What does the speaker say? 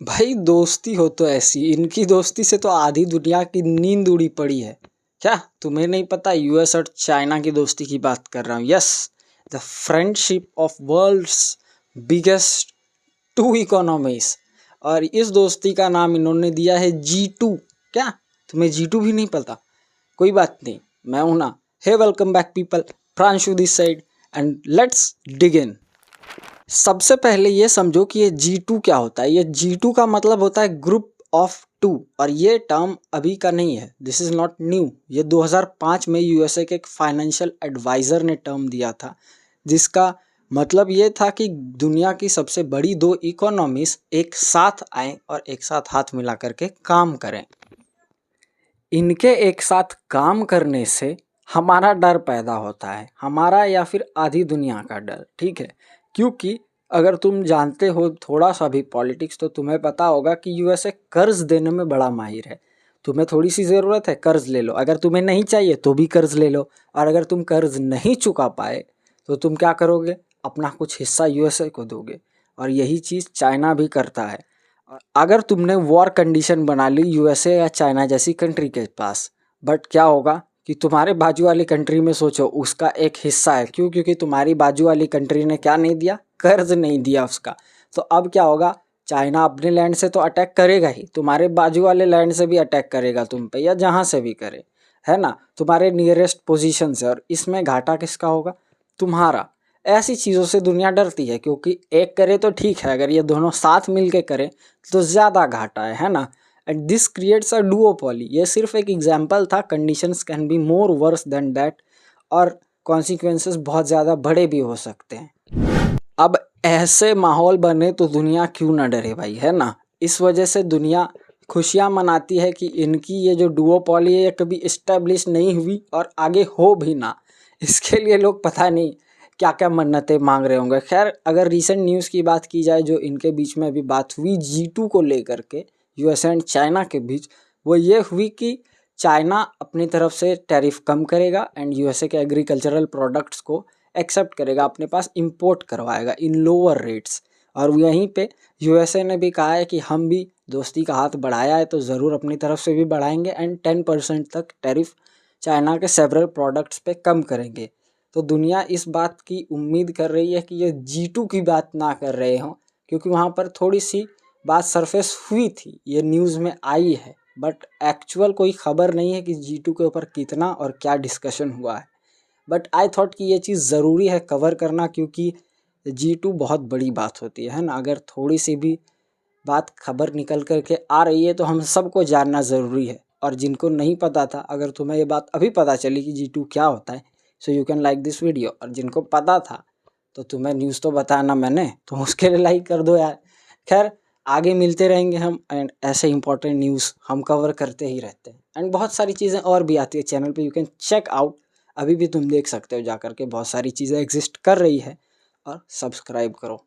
भाई दोस्ती हो तो ऐसी, इनकी दोस्ती से तो आधी दुनिया की नींद उड़ी पड़ी है। क्या तुम्हें नहीं पता? यूएस और चाइना की दोस्ती की बात कर रहा हूँ। Yes, the friendship of world's biggest two economies. और इस दोस्ती का नाम इन्होंने दिया है G2। क्या तुम्हें G2 भी नहीं पता? कोई बात नहीं, मैं हूं ना। Hey welcome back people, Pranshu this side and let's dig in. सबसे पहले ये समझो कि ये G2 क्या होता है। ये G2 का मतलब होता है ग्रुप ऑफ टू, और ये टर्म अभी का नहीं है, दिस इज़ नॉट न्यू। ये 2005 में यूएसए के एक फाइनेंशियल एडवाइज़र ने टर्म दिया था, जिसका मतलब ये था कि दुनिया की सबसे बड़ी दो इकोनॉमीज एक साथ आएं और एक साथ हाथ मिला करके काम करें। इनके एक साथ काम करने से हमारा डर पैदा होता है, हमारा या फिर आधी दुनिया का डर, ठीक है। क्योंकि अगर तुम जानते हो थोड़ा सा भी पॉलिटिक्स, तो तुम्हें पता होगा कि यूएसए कर्ज देने में बड़ा माहिर है। तुम्हें थोड़ी सी ज़रूरत है, कर्ज ले लो। अगर तुम्हें नहीं चाहिए तो भी कर्ज ले लो। और अगर तुम कर्ज नहीं चुका पाए तो तुम क्या करोगे? अपना कुछ हिस्सा यूएसए को दोगे। और यही चीज़ चाइना भी करता है। अगर तुमने वॉर कंडीशन बना ली यूएसए या चाइना जैसी कंट्री के पास, बट क्या होगा कि तुम्हारे बाजू वाली कंट्री में सोचो उसका एक हिस्सा है। क्यों? क्योंकि तुम्हारी बाजू वाली कंट्री ने क्या नहीं दिया? कर्ज नहीं दिया उसका। तो अब क्या होगा? चाइना अपने लैंड से तो अटैक करेगा ही, तुम्हारे बाजू वाले लैंड से भी अटैक करेगा तुम पे, या जहाँ से भी करे, है ना, तुम्हारे नियरेस्ट पोजीशन से। और इसमें घाटा किसका होगा? तुम्हारा। ऐसी चीज़ों से दुनिया डरती है, क्योंकि एक करे तो ठीक है, अगर ये दोनों साथ मिल के करें तो ज़्यादा घाटा है ना। And this creates a duopoly. ये सिर्फ एक एग्जाम्पल था, conditions can be more worse than that, और कॉन्सिक्वेंसेस बहुत ज़्यादा बड़े भी हो सकते हैं। अब ऐसे माहौल बने तो दुनिया क्यों ना डरे भाई, है ना। इस वजह से दुनिया खुशियाँ मनाती है कि इनकी ये जो डुओपोली है ये कभी इस्टेब्लिश नहीं हुई और आगे हो भी ना। इसके लिए लोग पता नहीं क्या क्या मन्नतें मांग रहे होंगे। खैर, अगर रीसेंट न्यूज़ की बात की जाए जो इनके बीच में अभी बात हुई G2 को लेकर के, यूएस एंड चाइना के बीच, वो ये हुई कि चाइना अपनी तरफ से टैरिफ कम करेगा एंड यूएसए के एग्रीकल्चरल प्रोडक्ट्स को एक्सेप्ट करेगा, अपने पास इंपोर्ट करवाएगा इन लोअर रेट्स। और यहीं पे यूएसए ने भी कहा है कि हम भी दोस्ती का हाथ बढ़ाया है तो ज़रूर अपनी तरफ से भी बढ़ाएंगे, एंड 10% तक टैरिफ चाइना के सेवरल प्रोडक्ट्स पे कम करेंगे। तो दुनिया इस बात की उम्मीद कर रही है कि ये G2 की बात ना कर रहे हों, क्योंकि वहाँ पर थोड़ी सी बात सरफेस हुई थी, ये न्यूज़ में आई है, बट एक्चुअल कोई खबर नहीं है कि G2 के ऊपर कितना और क्या डिस्कशन हुआ है। बट आई थॉट कि ये चीज़ ज़रूरी है कवर करना, क्योंकि G2 बहुत बड़ी बात होती है ना। अगर थोड़ी सी भी बात खबर निकल कर के आ रही है तो हम सबको जानना ज़रूरी है। और जिनको नहीं पता था, अगर तुम्हें ये बात अभी पता चली कि G2 क्या होता है, so you can like this video. और जिनको पता था तो तुम्हें न्यूज़ तो बताया ना मैंने, तो उसके लिए लाइक कर दो यार। खैर, आगे मिलते रहेंगे हम, एंड ऐसे इंपॉर्टेंट न्यूज़ हम कवर करते ही रहते हैं। एंड बहुत सारी चीज़ें और भी आती है चैनल पे, यू कैन चेक आउट। अभी भी तुम देख सकते हो जाकर के, बहुत सारी चीज़ें एग्जिस्ट कर रही है। और सब्सक्राइब करो।